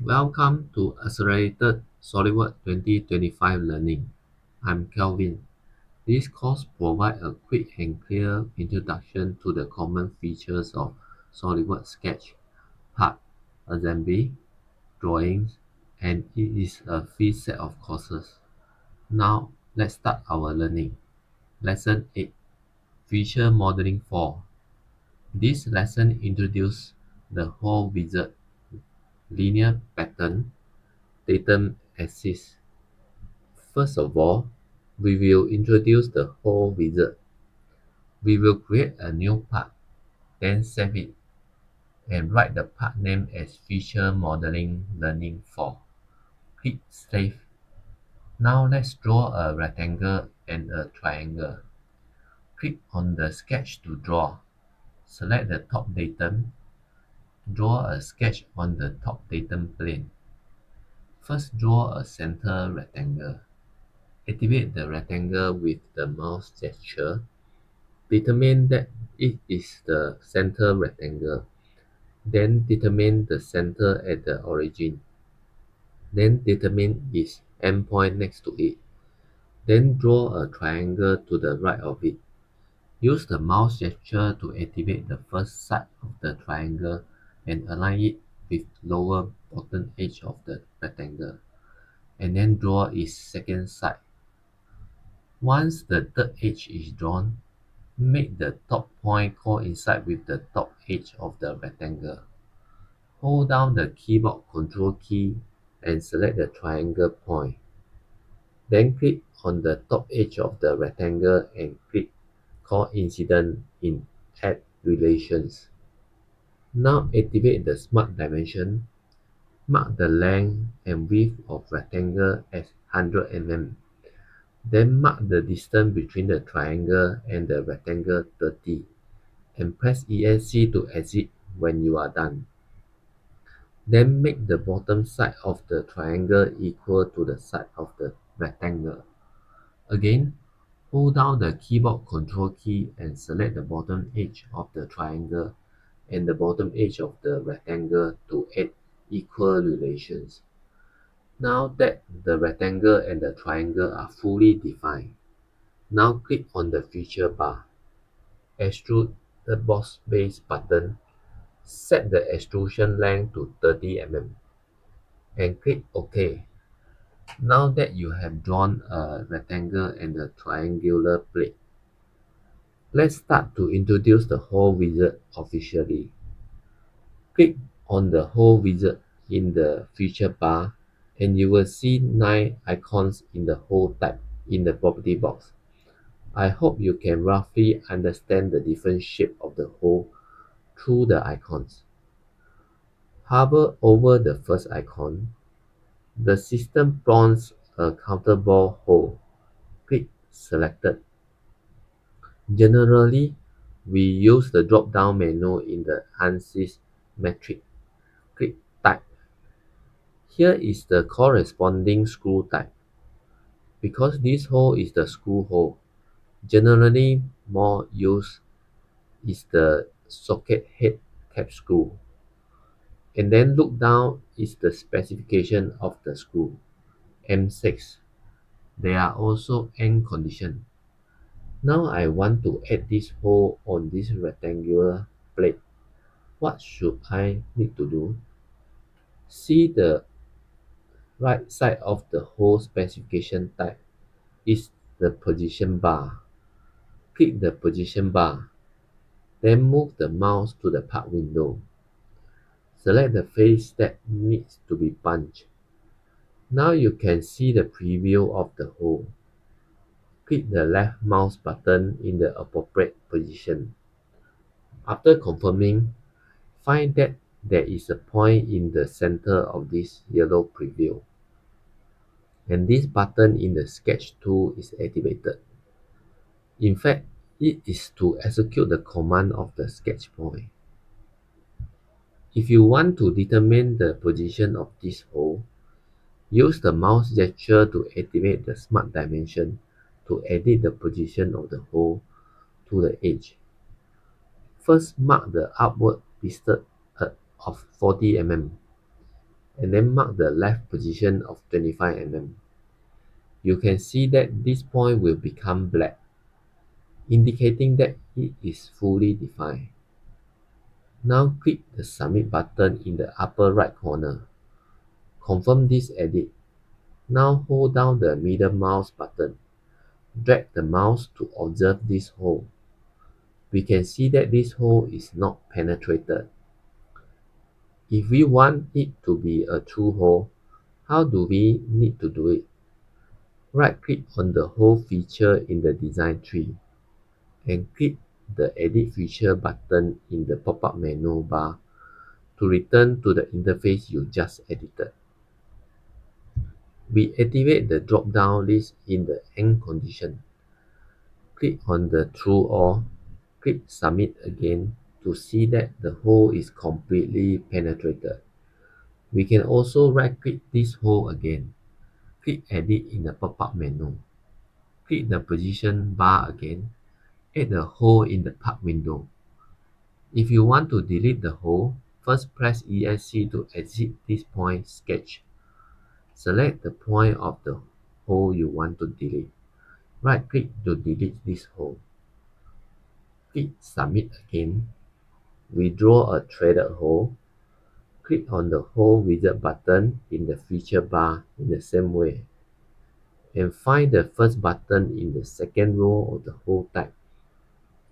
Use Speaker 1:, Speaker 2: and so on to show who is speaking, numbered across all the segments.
Speaker 1: Welcome to Accelerated Solidworks 2025 Learning. I'm Kelvin. This course provides a quick and clear introduction to the common features of SolidWorks Sketch, Part, Assembly, Drawings, and it is a free set of courses. Now, let's start our learning. Lesson 8, Feature Modeling 4. This lesson introduces the whole wizard, linear pattern, datum axis. First of all, we will introduce the whole wizard. We will create a new part, then save it, and write the part name as Feature Modeling Learning 4. Click Save. Now let's draw a rectangle and a triangle. Click on the sketch to draw. Select the top datum. Draw a sketch on the top datum plane. First draw a center rectangle. Activate the rectangle with the mouse gesture. Determine that it is the center rectangle. Then determine the center at the origin. Then determine its endpoint next to it. Then draw a triangle to the right of it. Use the mouse gesture to activate the first side of the triangle and align it with lower bottom edge of the rectangle. And then draw its second side. Once the third edge is drawn, make the top point coincide with the top edge of the rectangle. Hold down the keyboard Control key and select the triangle point. Then click on the top edge of the rectangle and click Coincident in Add Relations. Now activate the Smart Dimension. Mark the length and width of rectangle as 100 mm. Then mark the distance between the triangle and the rectangle 30 and press ESC to exit when you are done. Then make the bottom side of the triangle equal to the side of the rectangle. Again, hold down the keyboard Control key and select the bottom edge of the triangle and the bottom edge of the rectangle to add equal relations. Now that the rectangle and the triangle are fully defined, now click on the feature bar. Extrude the boss base button. Set the extrusion length to 30 mm and click OK. Now that you have drawn a rectangle and a triangular plate, let's start to introduce the whole wizard officially. Click on the whole wizard in the feature bar and you will see 9 icons in the whole type in the property box. I hope you can roughly understand the different shape of the hole through the icons. Hover over the first icon. The system prompts a countable hole. Click Selected. Generally, we use the drop-down menu in the ANSYS matrix. Click Type. Here is the corresponding screw type. Because this hole is the screw hole, generally more used is the socket head cap screw. And then look down is the specification of the screw, M6. There are also end conditions. Now I want to add this hole on this rectangular plate. What should I need to do? See the right side of the hole specification type is the position bar. Click the position bar. Then move the mouse to the part window. Select the face that needs to be punched. Now you can see the preview of the hole. Click the left mouse button in the appropriate position. After confirming, find that there is a point in the center of this yellow preview. And this button in the sketch tool is activated. In fact, it is to execute the command of the sketch point. If you want to determine the position of this hole, use the mouse gesture to activate the Smart Dimension to edit the position of the hole to the edge. First, mark the upward distance of 40 mm. and then mark the left position of 25 mm. You can see that this point will become black, indicating that it is fully defined. Now click the Submit button in the upper right corner. Confirm this edit. Now hold down the middle mouse button. Drag the mouse to observe this hole. We can see that this hole is not penetrated. If we want it to be a true hole, how do we need to do it? Right-click on the hole feature in the design tree and click the Edit Feature button in the pop-up menu bar to return to the interface you just edited. We activate the drop-down list in the end condition. Click on the True or click Submit again to see that the hole is completely penetrated. We can also right-click this hole again. Click Edit in the pop-up menu. Click the Position bar again. Add a hole in the part window. If you want to delete the hole, first press ESC to exit this point sketch. Select the point of the hole you want to delete. Right-click to delete this hole. Click Submit again. We draw a threaded hole. Click on the Hole Wizard button in the feature bar in the same way. And find the first button in the second row of the hole type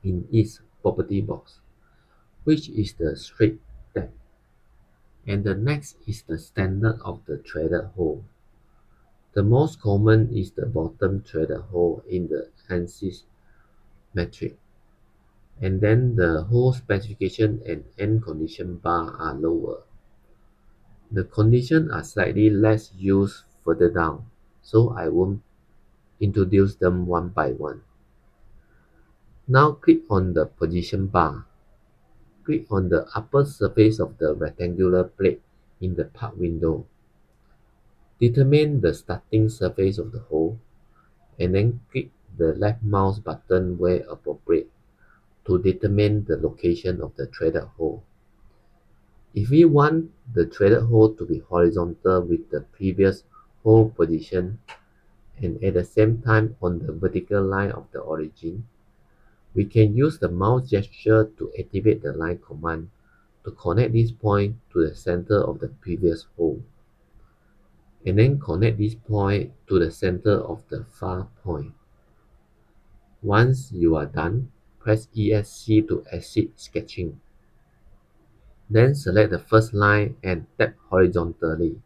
Speaker 1: in its property box, which is the straight tab. And the next is the standard of the threaded hole. The most common is the bottom threaded hole in the ANSYS matrix. And then the hole specification and end condition bar are lower. The conditions are slightly less used further down, so I won't introduce them one by one. Now click on the position bar. Click on the upper surface of the rectangular plate in the part window. Determine the starting surface of the hole, and then click the left mouse button where appropriate to determine the location of the threaded hole. If we want the threaded hole to be horizontal with the previous hole position and at the same time on the vertical line of the origin, we can use the mouse gesture to activate the line command to connect this point to the center of the previous hole, and then connect this point to the center of the far point. Once you are done, press ESC to exit sketching. Then select the first line and tap horizontally.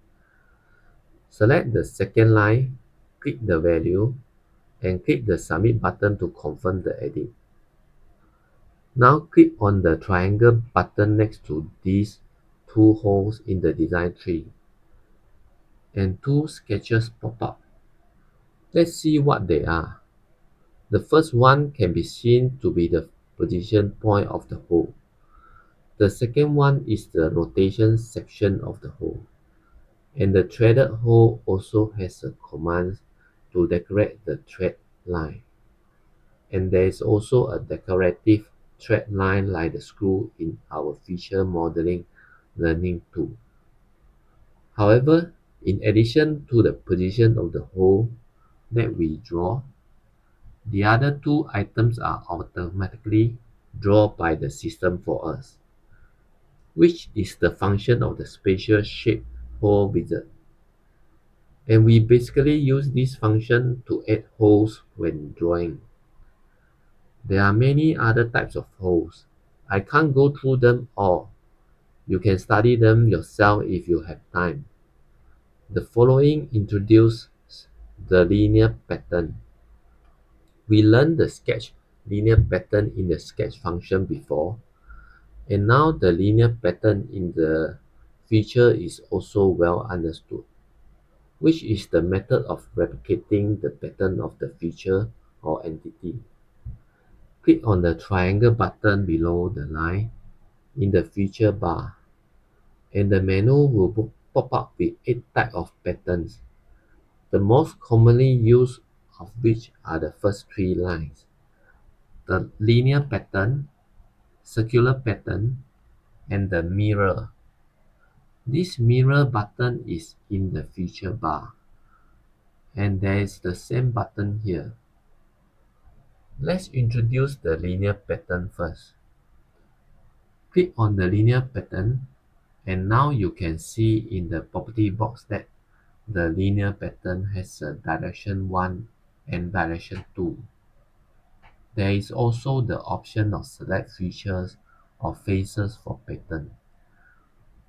Speaker 1: Select the second line, click the value, and click the Submit button to confirm the edit. Now click on the triangle button next to these two holes in the design tree, and two sketches pop up. Let's see what they are. The first one can be seen to be the position point of the hole. The second one is the rotation section of the hole. And the threaded hole also has a command to decorate the thread line. And there is also a decorative thread line like the screw in our feature modeling learning tool. However, in addition to the position of the hole that we draw, the other two items are automatically drawn by the system for us, which is the function of the spatial shape hole wizard. And we basically use this function to add holes when drawing. There are many other types of holes. I can't go through them all. You can study them yourself if you have time. The following introduces the linear pattern. We learned the sketch linear pattern in the sketch function before, and now the linear pattern in the feature is also well understood, which is the method of replicating the pattern of the feature or entity. Click on the triangle button below the line in the feature bar, and the menu will pop up with 8 types of patterns, the most commonly used of which are the first 3 lines: the linear pattern, circular pattern, and the mirror. This mirror button is in the feature bar, and there is the same button here. Let's introduce the linear pattern first. Click on the linear pattern, and now you can see in the property box that the linear pattern has a direction 1 and direction 2. There is also the option of select features or faces for pattern,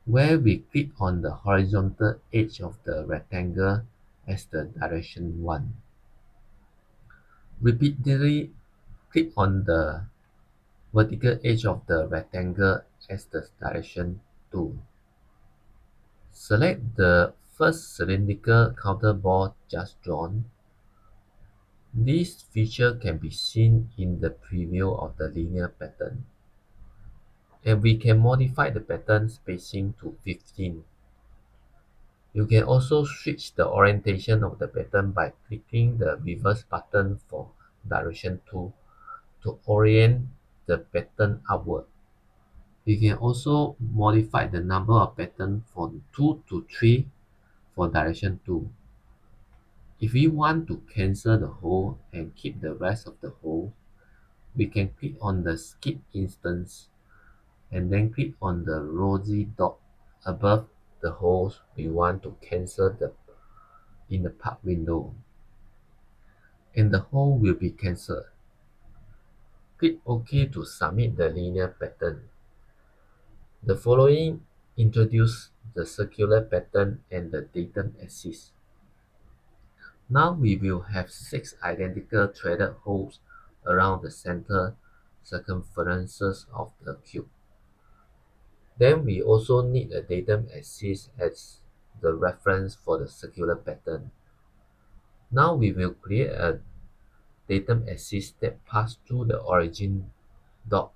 Speaker 1: where we click on the horizontal edge of the rectangle as the direction 1. Repeatedly click on the vertical edge of the rectangle as the direction 2. Select the first cylindrical counter bore just drawn. This feature can be seen in the preview of the linear pattern, and we can modify the pattern spacing to 15. You can also switch the orientation of the pattern by clicking the reverse button for direction 2 to orient the pattern upward. We can also modify the number of patterns from 2 to 3 for direction 2. If we want to cancel the hole and keep the rest of the hole, we can click on the skip instance and then click on the rosy dot above the holes we want to cancel in the part window, and the hole will be cancelled. Click OK to submit the linear pattern. The following introduce the circular pattern and the datum axis. Now we will have 6 identical threaded holes around the center circumferences of the cube. Then we also need a datum axis as the reference for the circular pattern. Now we will create a datum axis that passes through the origin dot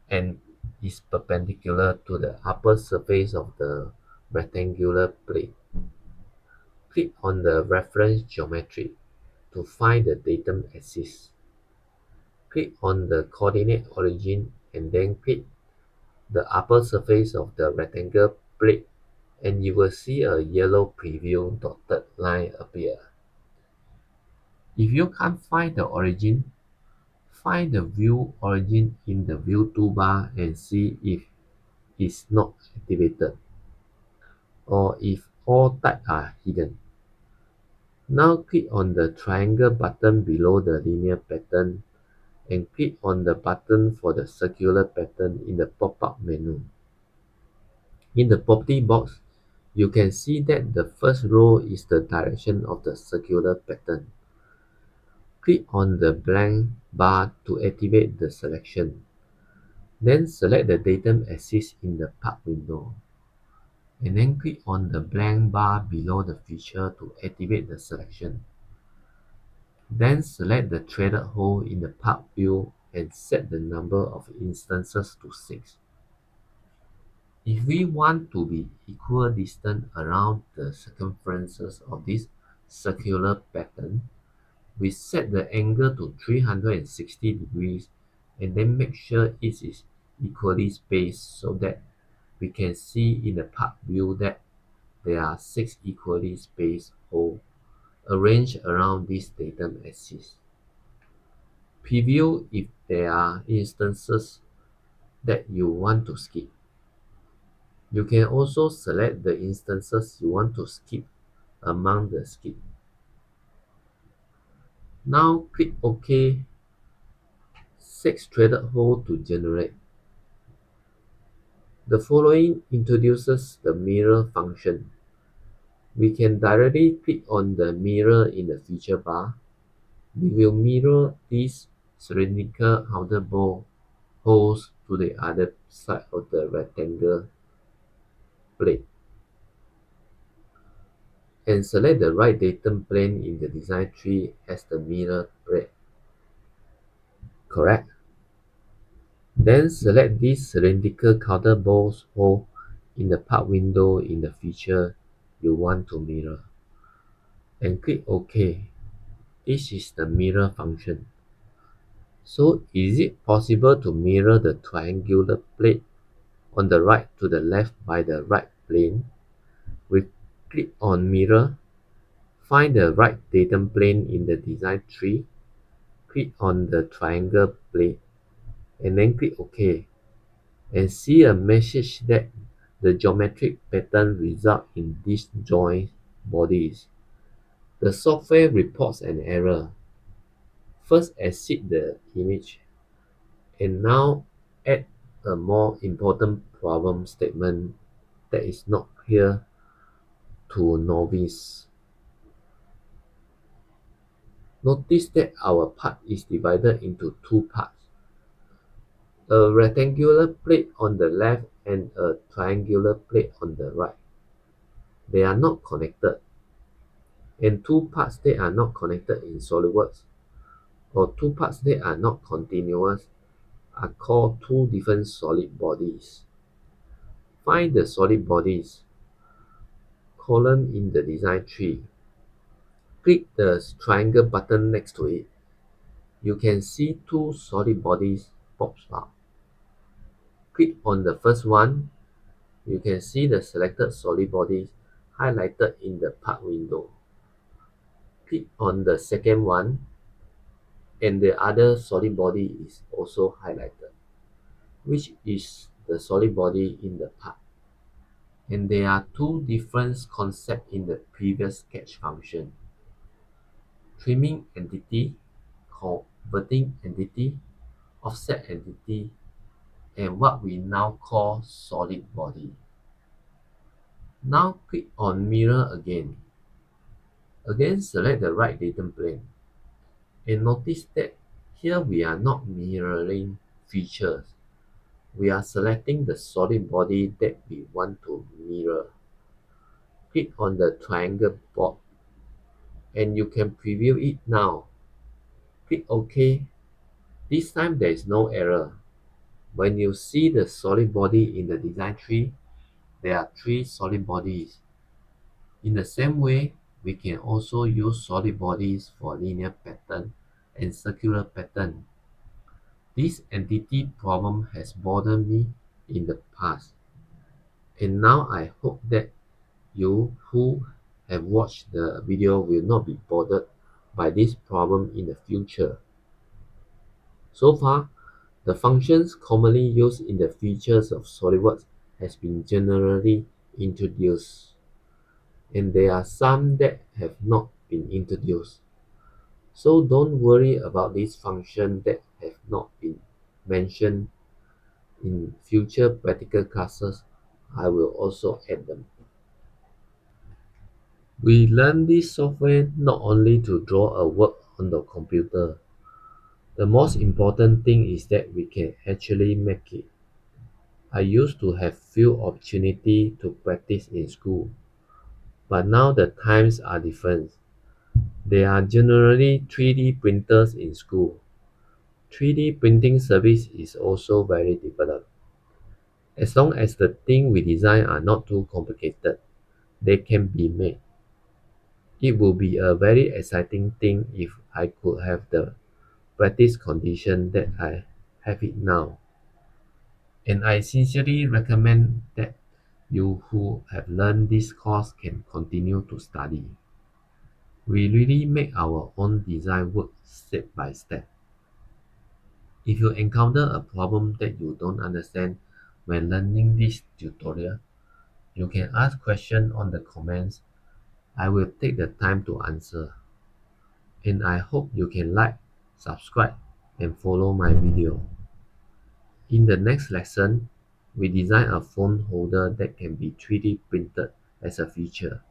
Speaker 1: and is perpendicular to the upper surface of the rectangular plate. Click on the reference geometry to find the datum axis. Click on the coordinate origin and then click the upper surface of the rectangle plate, and you will see a yellow preview dotted line appear. If you can't find the origin, find the view origin in the view toolbar and see if it's not activated or if all types are hidden. Now click on the triangle button below the linear pattern and click on the button for the circular pattern in the pop-up menu. In the property box, you can see that the first row is the direction of the circular pattern. Click on the blank bar to activate the selection. Then select the datum axis in the part window, and then click on the blank bar below the feature to activate the selection. Then select the threaded hole in the part view and set the number of instances to 6. If we want to be equal distance around the circumferences of this circular pattern, we set the angle to 360 degrees and then make sure it is equally spaced so that we can see in the part view that there are 6 equally spaced holes arranged around this datum axis. Preview if there are instances that you want to skip. You can also select the instances you want to skip among the skip. Now click OK. 6 threaded holes to generate. The following introduces the mirror function. We can directly click on the mirror in the feature bar. We will mirror these cylindrical outer bore holes to the other side of the rectangle plate, and select the right datum plane in the design tree as the mirror plate. Correct. Then select this cylindrical counter bore hole in the part window in the feature you want to mirror, and click OK. This is the mirror function. So is it possible to mirror the triangular plate on the right to the left by the right plane. We click on mirror, find the right datum plane in the design tree, click on the triangle plane, and then click OK, and see a message that the geometric pattern results in disjoint bodies. The software reports an error. First exit the image, and now add a more important problem statement that is not clear to novice. Notice that our part is divided into two parts, a rectangular plate on the left and a triangular plate on the right. They are not connected, and two parts that are not connected in SolidWorks, or two parts that are not continuous, are called two different solid bodies. Find the solid bodies column in the design tree. Click the triangle button next to it. You can see two solid bodies pop up. Click on the first one. You can see the selected solid bodies highlighted in the part window. Click on the second one, and the other solid body is also highlighted, which is the solid body in the part. And there are two different concepts in the previous sketch function: trimming entity, converting entity, offset entity, and what we now call solid body. Now click on mirror again. Again, select the right datum plane, and notice that here we are not mirroring features. We are selecting the solid body that we want to mirror. Click on the triangle board, and you can preview it now. Click OK. This time there is no error. When you see the solid body in the design tree, there are three solid bodies. In the same way, we can also use solid bodies for linear pattern and circular pattern. This entity problem has bothered me in the past, and now I hope that you who have watched the video will not be bothered by this problem in the future. So far, the functions commonly used in the features of SolidWorks has been generally introduced, and there are some that have not been introduced. So don't worry about these functions that have not been mentioned. In future practical classes, I will also add them. We learn this software not only to draw a work on the computer. The most important thing is that we can actually make it. I used to have few opportunity to practice in school, but now the times are different. There are generally 3D printers in school. 3D printing service is also very developed. As long as the things we design are not too complicated, they can be made. It would be a very exciting thing if I could have the practice condition that I have it now. And I sincerely recommend that you who have learned this course can continue to study. We really make our own design work step by step. If you encounter a problem that you don't understand when learning this tutorial, you can ask questions on the comments. I will take the time to answer. And I hope you can like, subscribe, and follow my video. In the next lesson, we design a phone holder that can be 3D printed as a feature.